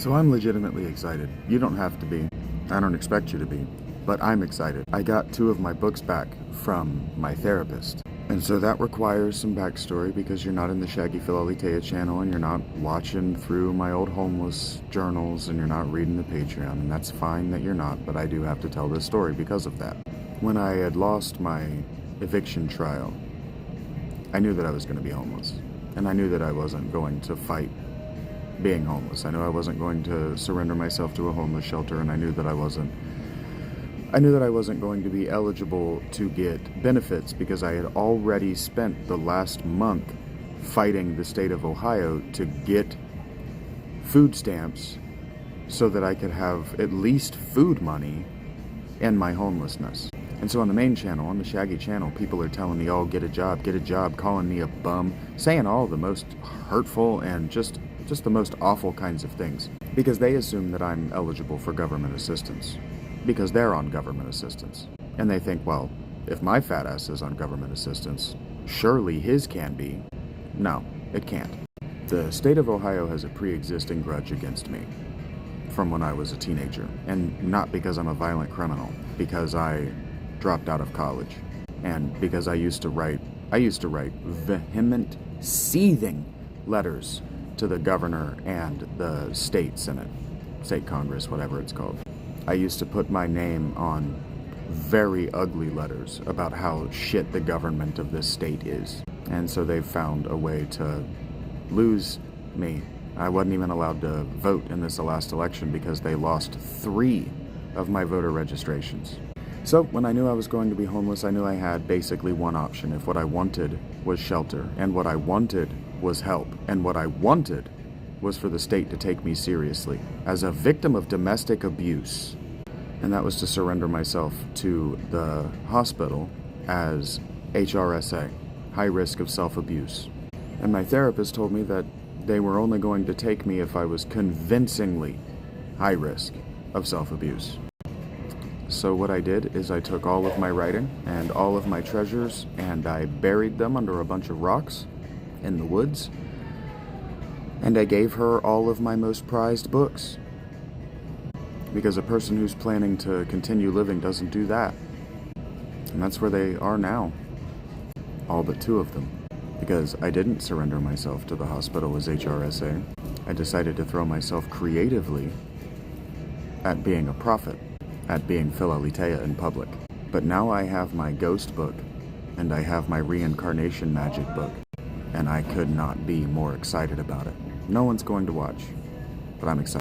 So I'm legitimately excited. You don't have to be. I don't expect you to be. But I'm excited. I got 2 of my books back from my therapist. And so that requires some backstory because you're not in the Shaggy Phil Alitea channel and you're not watching through my old homeless journals and you're not reading the Patreon. And that's fine that you're not, but I do have to tell this story because of that. When I had lost my eviction trial, I knew that I was going to be homeless. And I knew that I wasn't going to fight being homeless. I knew I wasn't going to surrender myself to a homeless shelter, and I knew that I wasn't going to be eligible to get benefits because I had already spent the last month fighting the state of Ohio to get food stamps so that I could have at least food money and my homelessness. And so on the main channel, on the Shaggy channel, people are telling me, oh, get a job, calling me a bum, saying all the most hurtful and just the most awful kinds of things, because they assume that I'm eligible for government assistance, because they're on government assistance. And they think, well, if my fat ass is on government assistance, surely his can be. No, it can't. The state of Ohio has a pre-existing grudge against me from when I was a teenager, and not because I'm a violent criminal, because I dropped out of college, and because I used to write vehement, seething letters to the governor and the state senate, state congress, whatever it's called. I used to put my name on very ugly letters about how shit the government of this state is. And so they've found a way to lose me. I wasn't even allowed to vote in this last election because they lost 3 of my voter registrations. So when I knew I was going to be homeless, I knew I had basically one option. If what I wanted was shelter, and what I wanted was help, and what I wanted was for the state to take me seriously as a victim of domestic abuse, and that was to surrender myself to the hospital as HRSA, high risk of self-abuse. And my therapist told me that they were only going to take me if I was convincingly high risk of self-abuse. So what I did is I took all of my writing and all of my treasures and I buried them under a bunch of rocks in the woods, and I gave her all of my most prized books. Because a person who's planning to continue living doesn't do that. And that's where they are now. All but 2 of them. Because I didn't surrender myself to the hospital as HRSA. I decided to throw myself creatively at being a prophet, at being Phil Alitea in public. But now I have my ghost book, and I have my reincarnation magic book, and I could not be more excited about it. No one's going to watch, but I'm excited.